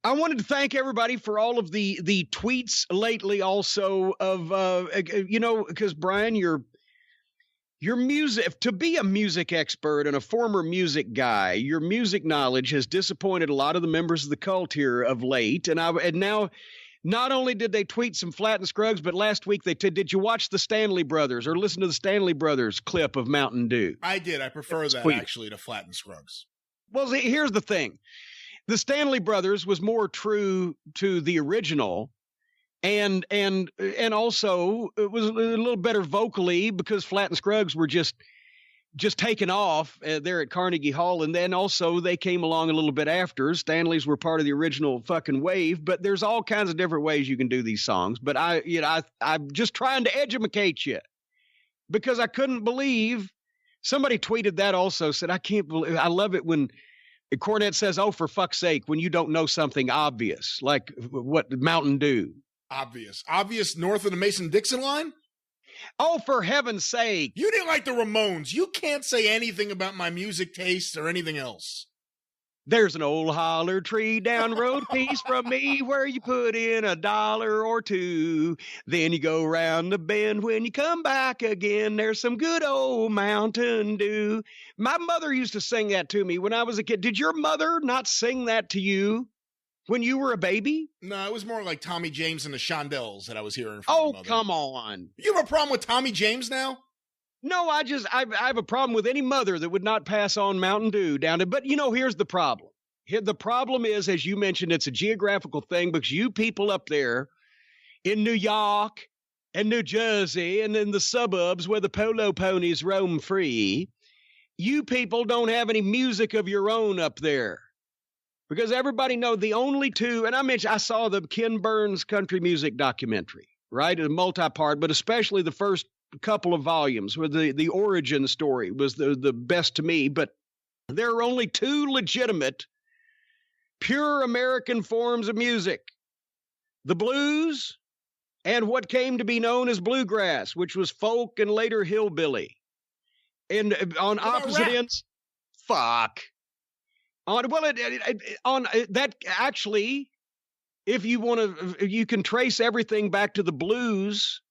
I wanted to thank everybody for all of the tweets lately also of, because Brian, your music, to be a music expert and a former music guy, your music knowledge has disappointed a lot of the members of the cult here of late. And now not only did they tweet some Flat and Scruggs, but last week did you watch the Stanley Brothers or listen to the Stanley Brothers clip of Mountain Dew? I did. I prefer that actually to Flat and Scruggs. Well, see, here's the thing. The Stanley Brothers was more true to the original. And also it was a little better vocally because Flat and Scruggs were just taken off there at Carnegie Hall. And then also they came along a little bit after. Stanleys were part of the original fucking wave, but there's all kinds of different ways you can do these songs. But I'm just trying to educate you because I couldn't believe somebody tweeted that also said, I can't believe, I love it when Cornette says, oh, for fuck's sake, when you don't know something obvious, like what Mountain Dew. Obvious north of the Mason-Dixon line? Oh, for heaven's sake. You didn't like the Ramones. You can't say anything about my music taste or anything else. There's an old holler tree down the road piece from me where you put in $1 or $2. Then you go round the bend. When you come back again, there's some good old Mountain Dew. My mother used to sing that to me when I was a kid. Did your mother not sing that to you when you were a baby? No, it was more like Tommy James and the Shondells that I was hearing from Oh, my mother. come on. You have a problem with Tommy James now? No, I have a problem with any mother that would not pass on Mountain Dew down to, but here's the problem. The problem is, as you mentioned, it's a geographical thing because you people up there in New York and New Jersey and in the suburbs where the polo ponies roam free, you people don't have any music of your own up there. Because everybody know the only two, and I saw the Ken Burns country music documentary, right? A multi-part, but especially the first couple of volumes where the origin story was the best to me. But there are only two legitimate, pure American forms of music. The blues and what came to be known as bluegrass, which was folk and later hillbilly. And on opposite ends, fuck. On that actually, if you want to, you can trace everything back to the blues,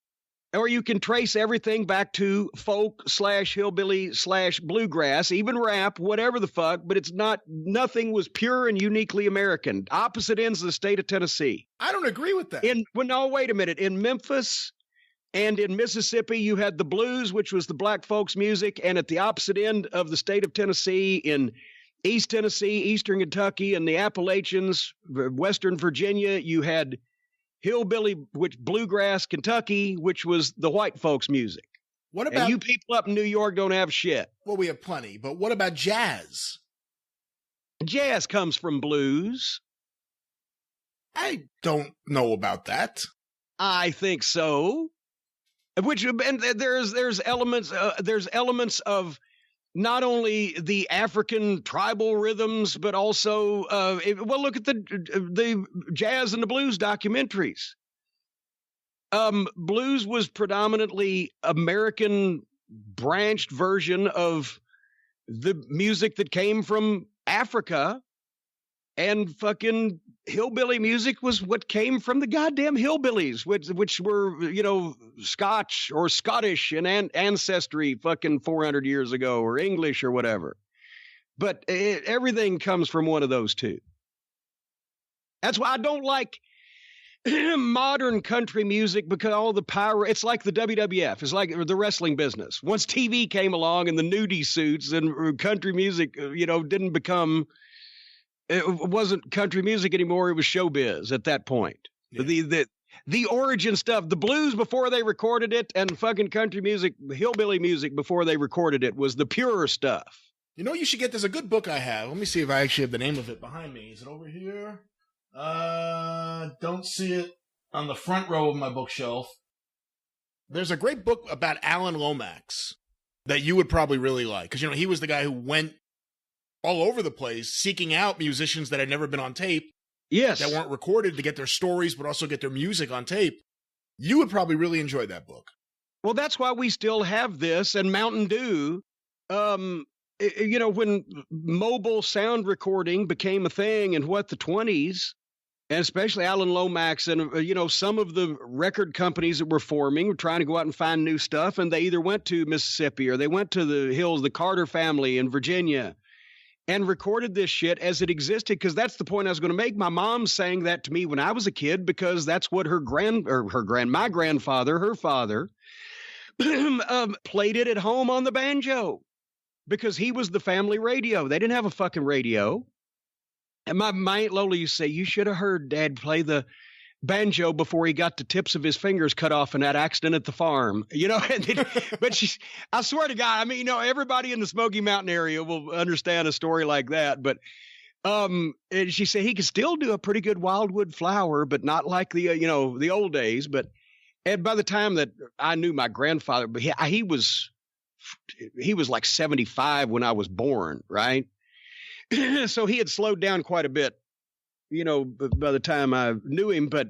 or you can trace everything back to folk / hillbilly / bluegrass, even rap, whatever the fuck. But nothing was pure and uniquely American. Opposite ends of the state of Tennessee. I don't agree with that. No, wait a minute. In Memphis and in Mississippi, you had the blues, which was the black folks' music, and at the opposite end of the state of Tennessee, in East Tennessee, Eastern Kentucky, and the Appalachians, Western Virginia, you had hillbilly, which bluegrass Kentucky, which was the white folks' music. What about, and you people up in New York don't have shit. Well, we have plenty, but what about jazz? Jazz comes from blues. I don't know about that. I think so. And there's elements of not only the African tribal rhythms, but also, look at the jazz and the blues documentaries. Blues was predominantly American branched version of the music that came from Africa, and fucking hillbilly music was what came from the goddamn hillbillies, which were, Scotch or Scottish in ancestry fucking 400 years ago, or English or whatever. But everything comes from one of those two. That's why I don't like modern country music, because all the power, it's like the WWF, it's like the wrestling business. Once TV came along and the nudie suits and country music, didn't become, it wasn't country music anymore. It was showbiz at that point. Yeah. The origin stuff, the blues before they recorded it, and fucking country music, hillbilly music before they recorded it, was the pure stuff. You should get, there's a good book I have. Let me see if I actually have the name of it behind me. Is it over here? Don't see it on the front row of my bookshelf. There's a great book about Alan Lomax that you would probably really like. Because, he was the guy who went all over the place seeking out musicians that had never been on tape. Yes. That weren't recorded, to get their stories, but also get their music on tape. You would probably really enjoy that book. Well, that's why we still have this. And Mountain Dew, when mobile sound recording became a thing in the 20s, and especially Alan Lomax and, some of the record companies that were forming were trying to go out and find new stuff. And they either went to Mississippi or they went to the hills, the Carter family in Virginia, and recorded this shit as it existed. Because that's the point I was going to make. My mom sang that to me when I was a kid, because that's what my grandfather, her father, played it at home on the banjo, because he was the family radio. They didn't have a fucking radio. And my Aunt Lola used to say, you should have heard Dad play the banjo before he got the tips of his fingers cut off in that accident at the farm, but I swear to God, I mean, everybody in the Smoky Mountain area will understand a story like that. But and she said he could still do a pretty good Wildwood Flower, but not like the old days. But and by the time that I knew my grandfather, but he was like 75 when I was born, right? So he had slowed down quite a bit, by the time I knew him. But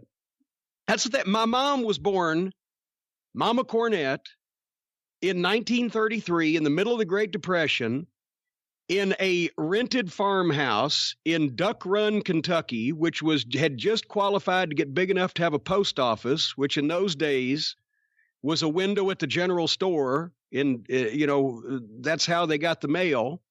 that's that. My mom was born, Mama Cornette, in 1933, in the middle of the Great Depression, in a rented farmhouse in Duck Run, Kentucky, which had just qualified to get big enough to have a post office, which in those days was a window at the general store. That's how they got the mail.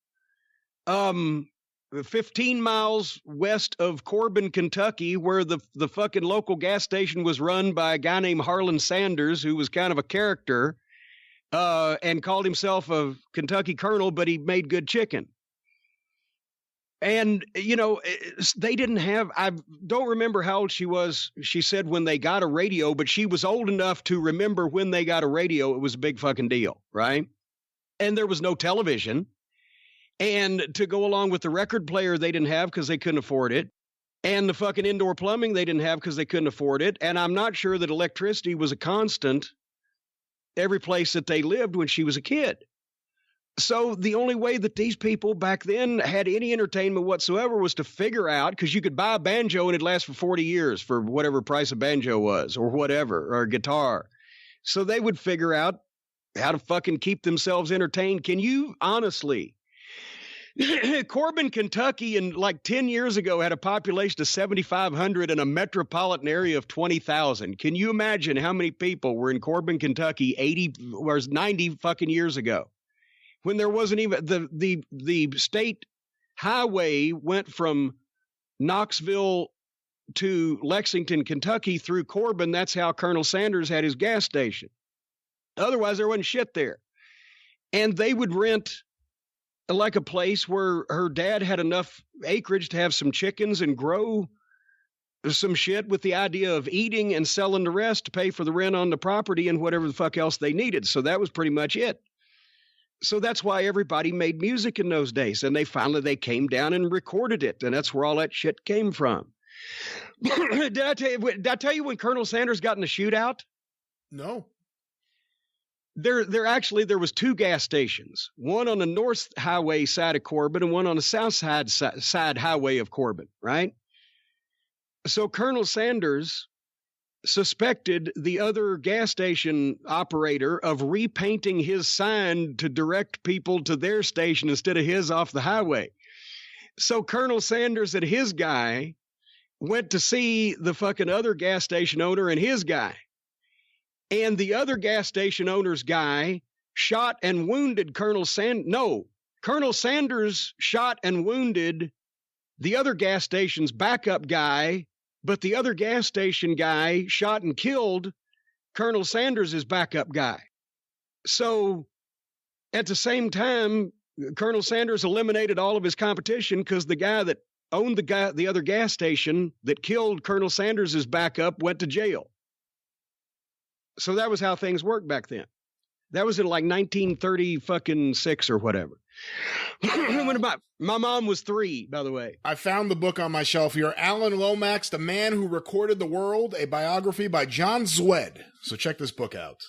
15 miles west of Corbin, Kentucky, where the fucking local gas station was run by a guy named Harlan Sanders, who was kind of a character, and called himself a Kentucky colonel, but he made good chicken. And, they didn't have, I don't remember how old she was, she said, when they got a radio, but she was old enough to remember when they got a radio. It was a big fucking deal, right? And there was no television. And to go along with the record player, they didn't have because they couldn't afford it. And the fucking indoor plumbing, they didn't have because they couldn't afford it. And I'm not sure that electricity was a constant every place that they lived when she was a kid. So the only way that these people back then had any entertainment whatsoever was to figure out, because you could buy a banjo and it'd last for 40 years for whatever price a banjo was, or whatever, or a guitar. So they would figure out how to fucking keep themselves entertained. Can you honestly... Corbin, Kentucky, in like 10 years ago had a population of 7,500 and a metropolitan area of 20,000. Can you imagine how many people were in Corbin, Kentucky 90 fucking years ago, when there wasn't even the state highway went from Knoxville to Lexington, Kentucky through Corbin? That's how Colonel Sanders had his gas station. Otherwise, there wasn't shit there. And they would rent like a place where her dad had enough acreage to have some chickens and grow some shit, with the idea of eating and selling the rest to pay for the rent on the property and whatever the fuck else they needed. So that was pretty much it. So that's why everybody made music in those days. And they came down and recorded it. And that's where all that shit came from. Did I tell you when Colonel Sanders got in the shootout? No. There was two gas stations, one on the north highway side of Corbin and one on the south side highway of Corbin, right? So Colonel Sanders suspected the other gas station operator of repainting his sign to direct people to their station instead of his off the highway. So Colonel Sanders and his guy went to see the fucking other gas station owner and his guy. And the other gas station owner's guy shot and wounded Colonel Sanders shot and wounded the other gas station's backup guy, but the other gas station guy shot and killed Colonel Sanders' backup guy. So at the same time, Colonel Sanders eliminated all of his competition because the guy that owned the other gas station that killed Colonel Sanders' backup went to jail. So that was how things worked back then. That was in like 1936 or whatever. When my mom was 3, by the way. I found the book on my shelf here. Alan Lomax, The Man Who Recorded the World, a biography by John Zwed. So check this book out.